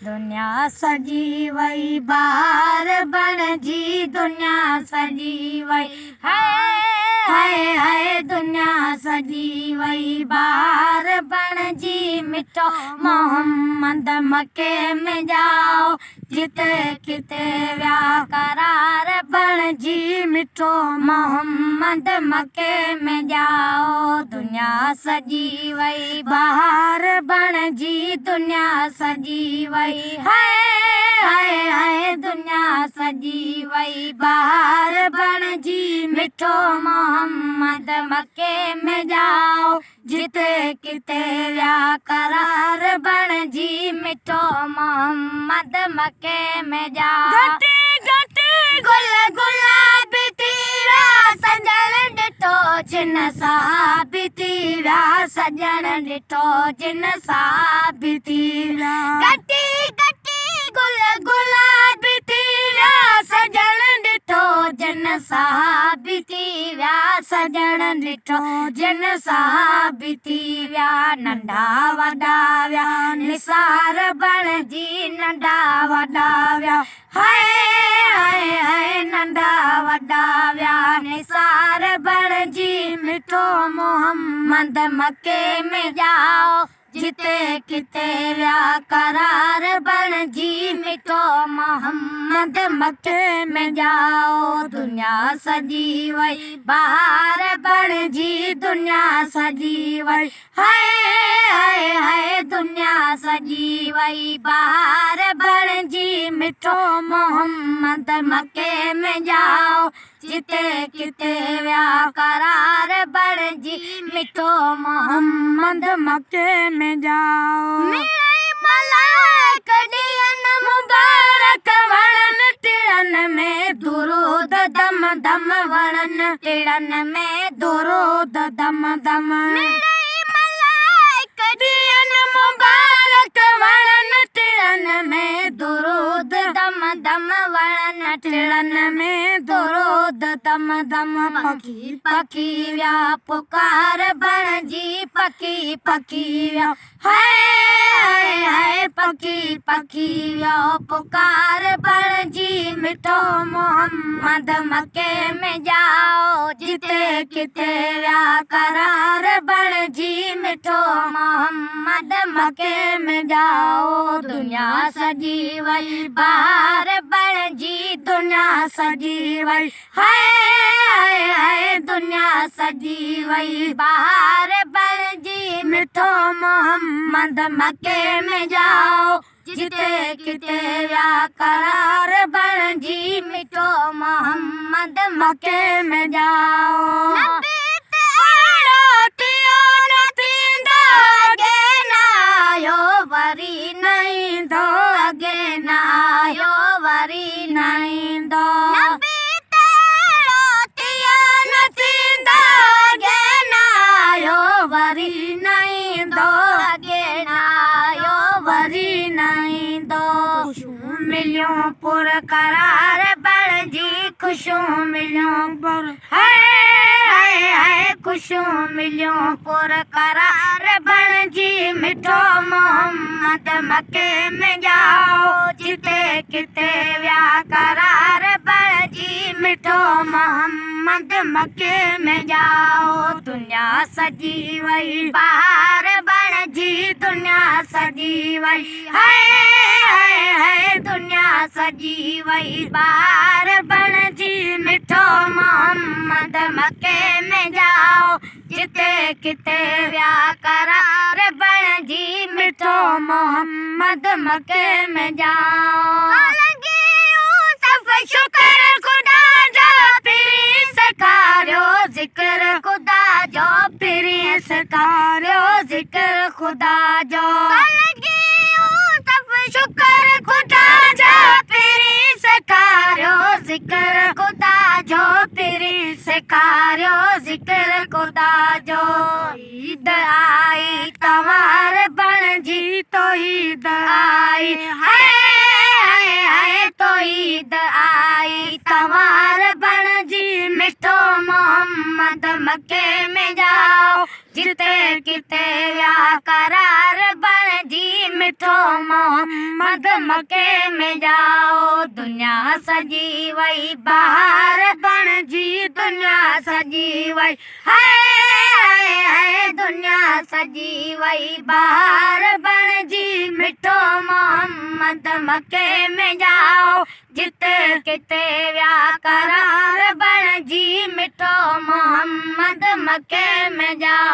दुनिया सजी वई बाहर बणजी दुनिया सजी वई हाय हाय दुनिया सजी वई बाहर बणजी मिठो मोहम्मद मके में जाओ जिते किते व्या करार बणजी मिठो मोहम्मद मके में जाओ दुनिया सजी वई बाहर बणजी दुनिया सजी वई हाय हाय दुनिया सजी वई बाहर बणजी मिठो मोहम्मद मके में जाओ जिते किते व्या करार बणजी मिठो मोहम्मद मके में जाओ घटी गुल गुलाबी तीरा सजण ॾिठो जिन साहबी तीरा सजण ॾिठो जिन साहबी तीरा घटी गुल गुलाबी तीरा सजण ॾिठो जिन साहबी तीरा सजण ॾिठो जिन साहबी तीरा नंढा वॾा व्या निसार बणजी नंढा वॾा व्या हाय नंढा वॾा व्या निसार बणजी मिठो मोहम्मद मके में जाओ जिते किते व्या करार बणजी मिठो मोहम्मद मके में जाओ दुनिया सजी वई बाहर बणजी दुनिया सजी वई हाय दुनिया सजी वई बाहर बणजी मिठो मोहम्मद मके में जाओ जिते किते व्या करार बणजी मिठो मोहम्मद मके में जाओ मलाइक ॾियन मुबारक वणन टिणन में दुरूद दम दम वणन टिणन में दुरूद दम दम मलाइक ॾियन मुबारक वणन टिणन में दुरूद दम दम वणन टिणन में दुरूद दम दम पखी पखी व्या पुकार बणजी पखी पखी व्या हाय पखी पखी व्या पुकार बणजी मिठो मोहम्मद मके में जाओ जिते किते व्या करार बणजी मिठो मोहम्मद मके में जाओ दुनिया सजी वई बाहर बणजी दुनिया सजी वई हाय दुनिया सजी वई बाहर बणजी मिठो मोहम्मद मके में जाओ जिते किते व्या करार बणजी मिठो मोहम्मद मके में जाओ वरी नहीं दो अगे नायो वरी नहीं दो वरी नहीं दो अगे नायो वरी नहीं दो मिलियो पुर करार बणजी खुशियों मिलियो पुर हाय खुशियों मिलियो पुर करार बणजी मिठो मोहम्मद मके में जाओ जिते किते व्या करार बणजी मिठो मोहम्मद मके में जाओ दुनिया सजी वई बाहर बणजी दुनिया सजी वई हाय दुनिया सजी वई बाहर बणजी मिठो मोहम्मद मके में जाओ जिते किते व्या करार बणजी मिठो मोहम्मद मके में जाओ शुक्र खुदा जो पिरी सकारियो जिक्र खुदा जो पिरी सकारियो जिक्र खुदा जो शुक्र खुदा जो पिरी सकारियो जिक्र खुदा जो पिरी सकारियो जिक्र खुदा जो ईद आई तवार बणजी तो ईद आई हाय तो ईद आई तवार बणजी मिठो मोहम्मद मके में जाओ जिते किते व्या करार बणजी जी मिठो मोहम्मद मके में जाओ दुनिया सजी वई बाहर बण जी दुनिया सजी वई है दुनिया सजी वई बाहर बण जी मिठो मोहम्मद मके में जाओ जिते किते व्या करार बण जी मिठो मोहम्मद मके में जाओ।